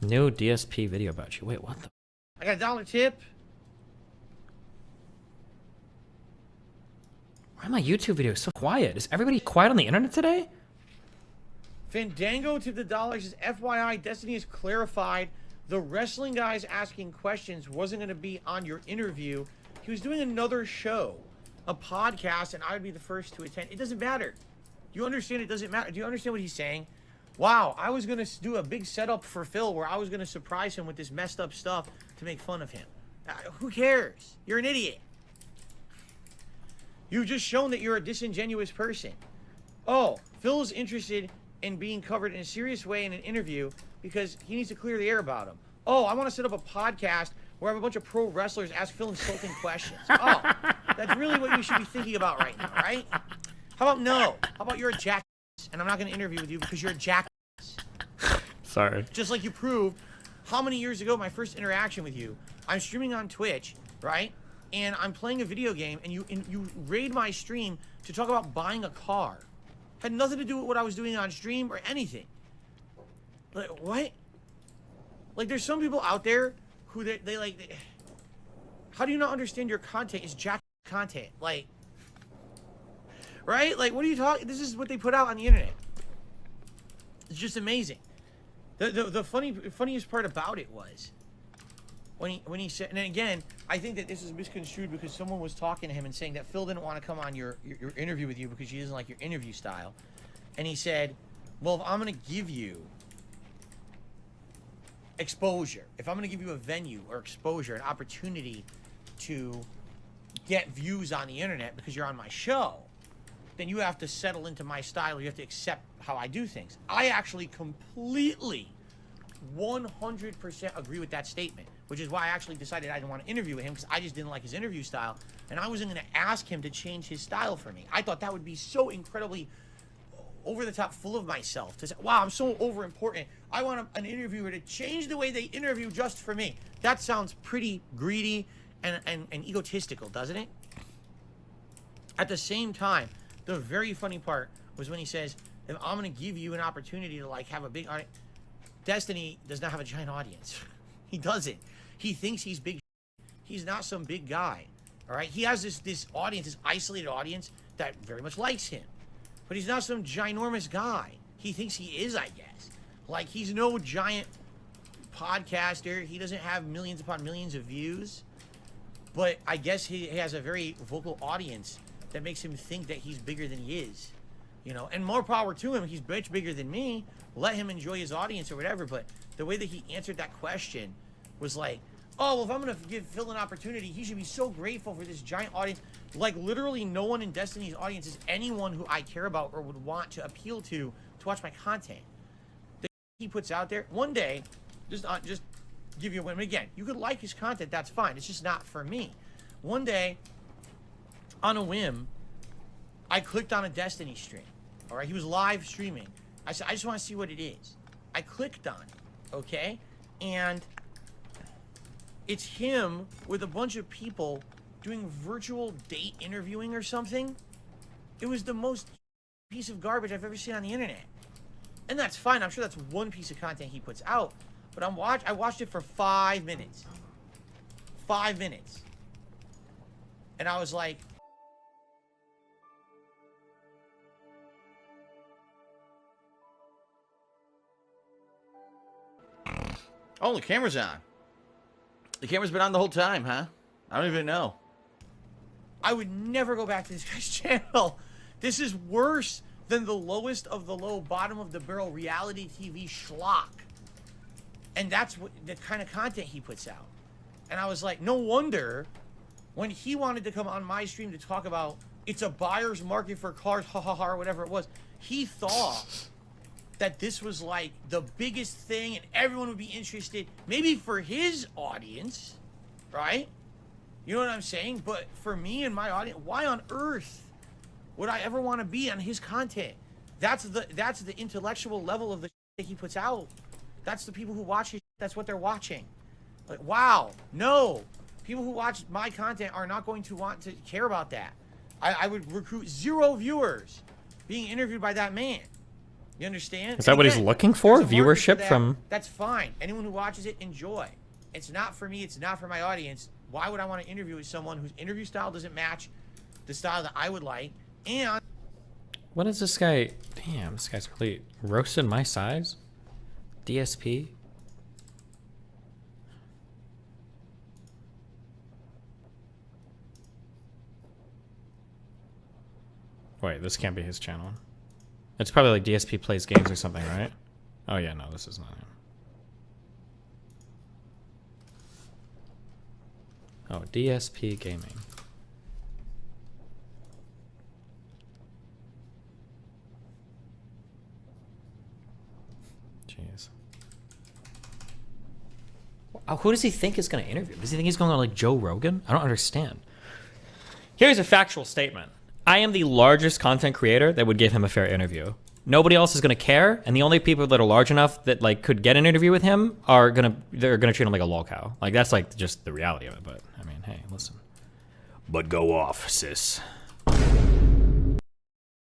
New DSP video about you. Wait, what the? I got a dollar tip. Why are my YouTube videos so quiet? Is everybody quiet on the internet today? Fandango to the dollars says, FYI, Destiny has clarified the wrestling guys asking questions wasn't going to be on your interview. He was doing another show, a podcast, and I would be the first to attend. It doesn't matter. Do you understand it doesn't matter? Do you understand what he's saying? Wow, I was going to do a big setup for Phil where I was going to surprise him with this messed up stuff to make fun of him. Who cares? You're an idiot. You've just shown that you're a disingenuous person. Oh, Phil is interested in being covered in a serious way in an interview because he needs to clear the air about him. Oh, I want to set up a podcast where I have a bunch of pro wrestlers ask Phil insulting questions. Oh, that's really what you should be thinking about right now, right? How about no? How about you're a jackass and I'm not going to interview with you because you're a jackass? Sorry. Just like you proved how many years ago, my first interaction with you, I'm streaming on Twitch, right? And I'm playing a video game and you raid my stream to talk about buying a car. Had nothing to do with what I was doing on stream or anything. Like, what? Like, there's some people out there who they like... how do you not understand your content is jack content? Like... right? Like, what are you talking... this is what they put out on the internet. It's just amazing. The funniest part about it was... when he said... and then again, I think that this is misconstrued because someone was talking to him and saying that Phil didn't want to come on your interview with you because she doesn't like your interview style. And he said, well, if I'm going to give you exposure, if I'm going to give you a venue or exposure, an opportunity to get views on the internet because you're on my show, then you have to settle into my style. You have to accept how I do things. I actually completely 100% agree with that statement, which is why I actually decided I didn't want to interview with him because I just didn't like his interview style, and I wasn't going to ask him to change his style for me. I thought that would be so incredibly over the top, full of myself to say, wow, I'm so over important. I want an interviewer to change the way they interview just for me. That sounds pretty greedy and egotistical, doesn't it? At the same time, the very funny part was when he says, if I'm going to give you an opportunity to like have a big audience. Destiny does not have a giant audience. He doesn't. He thinks he's big. He's not some big guy. All right? He has this audience, this isolated audience that very much likes him. But he's not some ginormous guy. He thinks he is, I guess. Like, he's no giant podcaster. He doesn't have millions upon millions of views. But I guess he has a very vocal audience that makes him think that he's bigger than he is. You know, and more power to him. He's much bigger than me. Let him enjoy his audience or whatever. But the way that he answered that question was like, oh, well, if I'm going to give Phil an opportunity, he should be so grateful for this giant audience. Like, literally no one in Destiny's audience is anyone who I care about or would want to appeal to watch my content. The he puts out there, one day, just give you a win. Again, you could like his content, that's fine. It's just not for me. One day, on a whim, I clicked on a Destiny stream. All right, he was live streaming. I said, I just want to see what it is. I clicked on it, okay? And it's him with a bunch of people doing virtual date interviewing or something. It was the most piece of garbage I've ever seen on the internet. And that's fine. I'm sure that's one piece of content he puts out. But I watched it for 5 minutes. 5 minutes. And I was like... oh, the camera's on. The camera's been on the whole time, huh? I don't even know. I would never go back to this guy's channel. This is worse than the lowest of the low, bottom of the barrel reality TV schlock. And that's what the kind of content he puts out. And I was like, no wonder when he wanted to come on my stream to talk about it's a buyer's market for cars, ha ha ha, or whatever it was, he thought that this was like the biggest thing and everyone would be interested, maybe for his audience, right? You know what I'm saying? But for me and my audience, why on earth would I ever want to be on his content? That's the intellectual level of the that he puts out. That's the people who watch his, that's what they're watching. Like, wow, no. People who watch my content are not going to want to care about that. I would recruit 0 viewers being interviewed by that man. You understand? Is that And what he's again, looking for? there's a market Viewership that. from... That's fine. Anyone who watches it, enjoy. It's not for me. It's not for my audience. Why would I want to interview with someone whose interview style doesn't match the style that I would like? And What is this guy? Damn, this guy's really roasting my size. DSP. Wait, this can't be his channel. It's probably like DSP plays games or something, right? Oh yeah, no, this is not him. Oh, DSP Gaming. Jeez. Who does he think is going to interview? Does he think he's going on like Joe Rogan? I don't understand. Here's a factual statement. I am the largest content creator that would give him a fair interview. Nobody else is going to care, and the only people that are large enough that like could get an interview with him are they're gonna treat him like a lolcow. Like that's like just the reality of it. But I mean, hey, listen. But go off, sis.